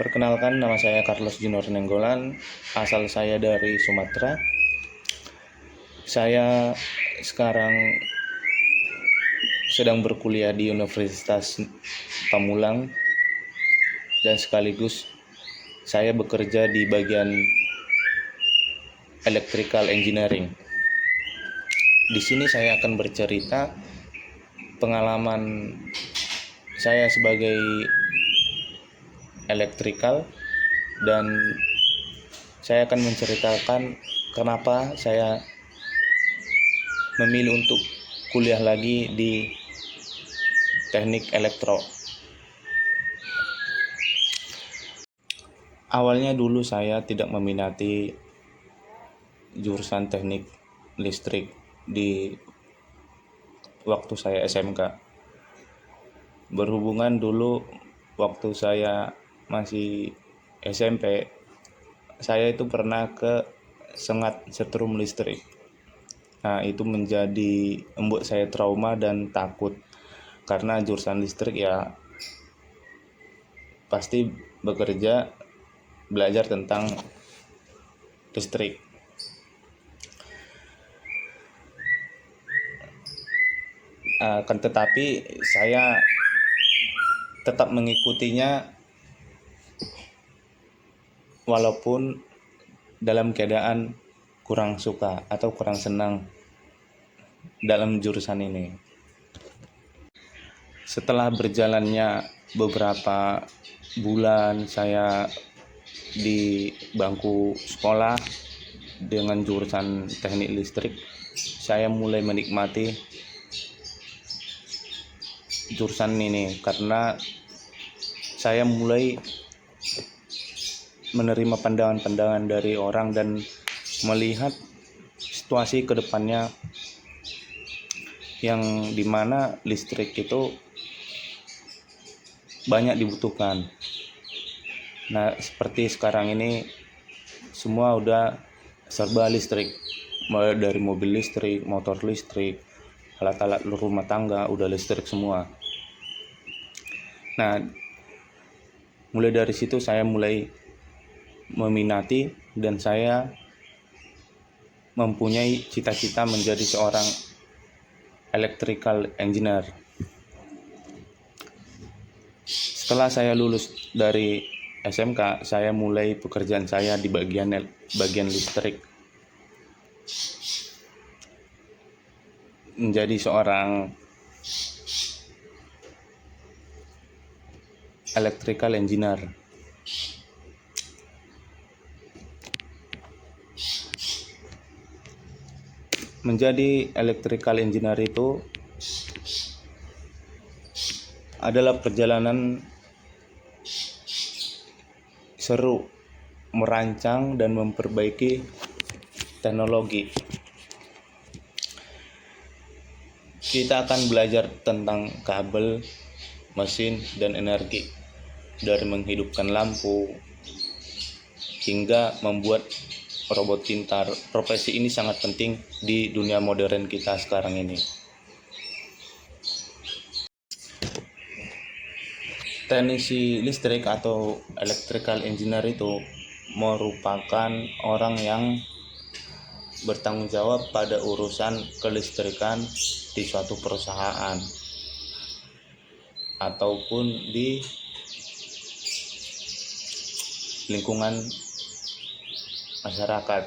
Perkenalkan, nama saya Carlos Junior Nenggolan, asal saya dari Sumatera. Saya sekarang sedang berkuliah di Universitas Pamulang dan sekaligus saya bekerja di bagian Electrical Engineering. Di sini saya akan bercerita pengalaman saya sebagai electrical dan saya akan menceritakan kenapa saya memilih untuk kuliah lagi di teknik elektro. Awalnya dulu saya tidak meminati jurusan teknik listrik di waktu saya SMK. Berhubungan dulu waktu saya masih SMP, saya itu pernah ke sengat setrum listrik. Nah, itu membuat saya trauma dan takut karena jurusan listrik ya pasti belajar tentang listrik. Akan tetapi saya tetap mengikutinya walaupun dalam keadaan kurang suka atau kurang senang dalam jurusan ini. Setelah berjalannya beberapa bulan saya di bangku sekolah dengan jurusan teknik listrik, saya mulai menikmati jurusan ini karena saya mulai menerima pandangan-pandangan dari orang dan melihat situasi ke depannya yang dimana listrik itu banyak dibutuhkan. Nah, seperti sekarang ini semua udah serba listrik, mulai dari mobil listrik, motor listrik, alat-alat rumah tangga udah listrik semua. Nah, mulai dari situ saya mulai meminati dan saya mempunyai cita-cita menjadi seorang electrical engineer. Setelah saya lulus dari SMK, saya mulai pekerjaan saya di bagian listrik. Menjadi seorang electrical engineer. Menjadi electrical engineer itu adalah perjalanan seru, merancang dan memperbaiki teknologi. Kita akan belajar tentang kabel, mesin, dan energi, dari menghidupkan lampu hingga membuat robot pintar. Profesi ini sangat penting di dunia modern kita sekarang ini. Teknisi listrik atau electrical engineer itu merupakan orang yang bertanggung jawab pada urusan kelistrikan di suatu perusahaan ataupun di lingkungan masyarakat.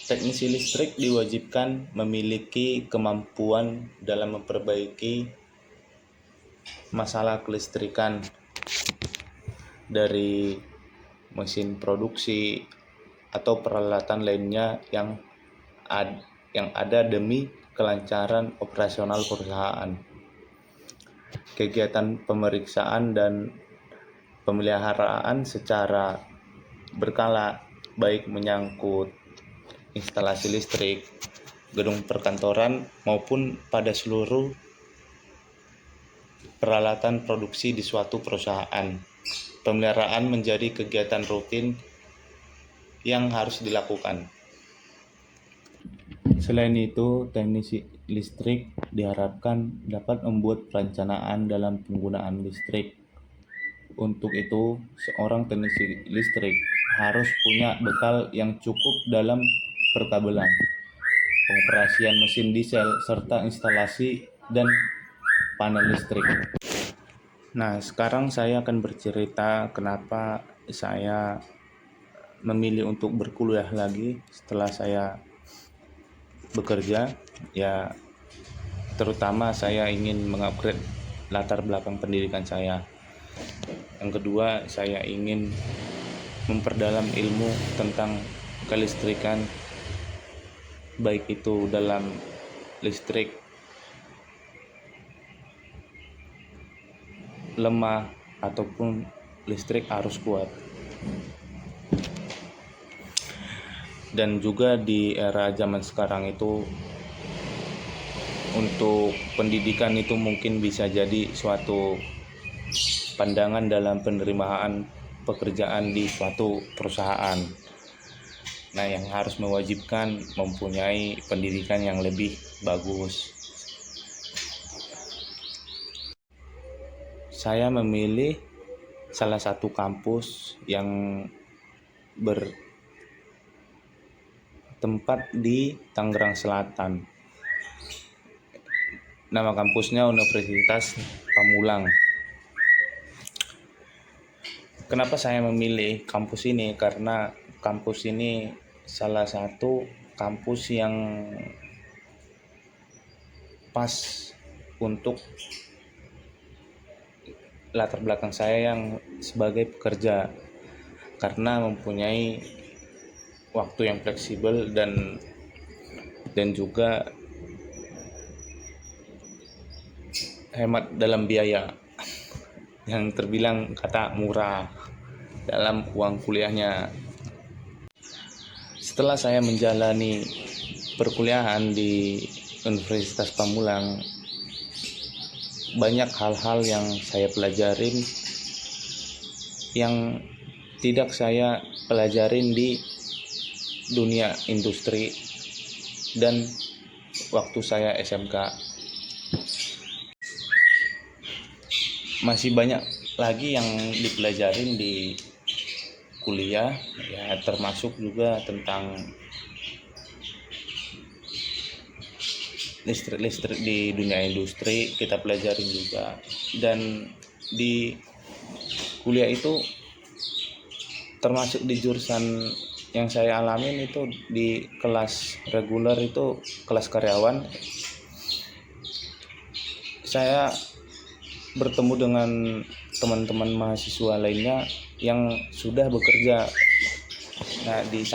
Teknisi listrik diwajibkan memiliki kemampuan dalam memperbaiki masalah kelistrikan dari mesin produksi atau peralatan lainnya yang ada demi kelancaran operasional perusahaan. Kegiatan pemeriksaan dan pemeliharaan secara berkala, baik menyangkut instalasi listrik, gedung perkantoran maupun pada seluruh peralatan produksi di suatu perusahaan. Pemeliharaan menjadi kegiatan rutin yang harus dilakukan. Selain itu, teknisi listrik diharapkan dapat membuat perencanaan dalam penggunaan listrik, Untuk itu, seorang teknisi listrik harus punya bekal yang cukup dalam perkabelan, pengoperasian mesin diesel, serta instalasi dan panel listrik. Nah, sekarang saya akan bercerita kenapa saya memilih untuk berkuliah lagi setelah saya bekerja. Ya, terutama saya ingin mengupgrade latar belakang pendidikan saya. Yang kedua, saya ingin memperdalam ilmu tentang kelistrikan, baik itu dalam listrik lemah ataupun listrik arus kuat. Dan juga di era zaman sekarang itu, untuk pendidikan itu mungkin bisa jadi suatu pandangan dalam penerimaan pekerjaan di suatu perusahaan. Nah, yang harus mewajibkan mempunyai pendidikan yang lebih bagus. Saya memilih salah satu kampus yang bertempat di Tangerang Selatan. Nama kampusnya Universitas Pamulang. Kenapa saya memilih kampus ini? Karena kampus ini salah satu kampus yang pas untuk latar belakang saya yang sebagai pekerja, karena mempunyai waktu yang fleksibel dan juga hemat dalam biaya, yang terbilang kata murah dalam uang kuliahnya. Setelah saya menjalani perkuliahan di Universitas Pamulang, banyak hal-hal yang saya pelajarin yang tidak saya pelajarin di dunia industri dan waktu saya SMK. Masih banyak lagi yang dipelajarin di kuliah, ya, termasuk juga tentang listrik di dunia industri kita pelajarin juga. Dan di kuliah itu, termasuk di jurusan yang saya alamin itu, di kelas reguler itu, kelas karyawan, saya bertemu dengan teman-teman mahasiswa lainnya yang sudah bekerja. Nah, di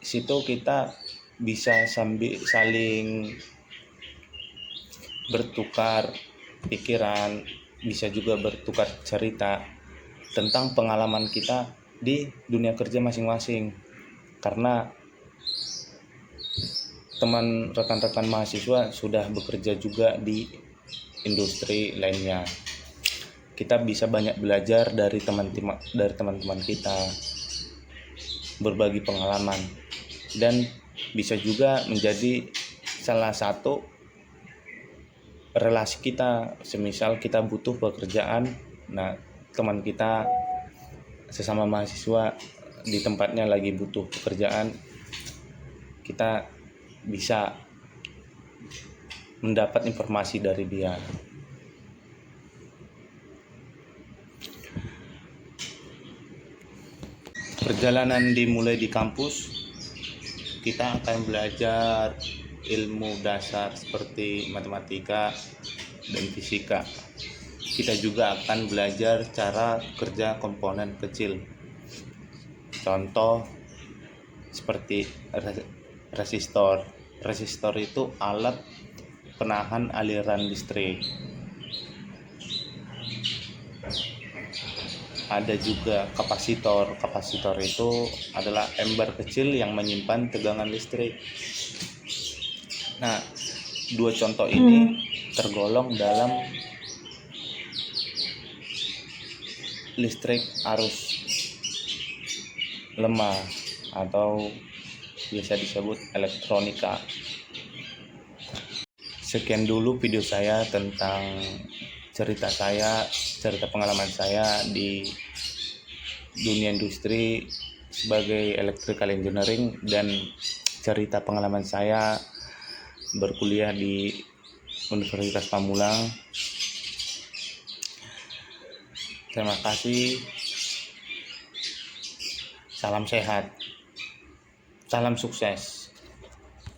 situ kita bisa saling bertukar pikiran, bisa juga bertukar cerita tentang pengalaman kita di dunia kerja masing-masing. Karena rekan-rekan mahasiswa sudah bekerja juga di industri lainnya. Kita bisa banyak belajar dari teman-teman kita, berbagi pengalaman, dan bisa juga menjadi salah satu relasi kita. Semisal kita butuh pekerjaan, nah teman kita sesama mahasiswa di tempatnya lagi butuh pekerjaan, kita bisa mendapat informasi dari dia. Perjalanan dimulai di kampus, kita akan belajar ilmu dasar seperti matematika dan fisika. Kita juga akan belajar cara kerja komponen kecil. Contoh seperti resistor. Resistor itu alat penahan aliran listrik. Ada juga kapasitor. Kapasitor itu adalah ember kecil yang menyimpan tegangan listrik. Nah, dua contoh ini tergolong dalam listrik arus lemah atau biasa disebut elektronika. Sekian dulu video saya tentang cerita pengalaman saya di dunia industri sebagai electrical engineering dan cerita pengalaman saya berkuliah di Universitas Pamulang. Terima kasih. Salam sehat, salam sukses.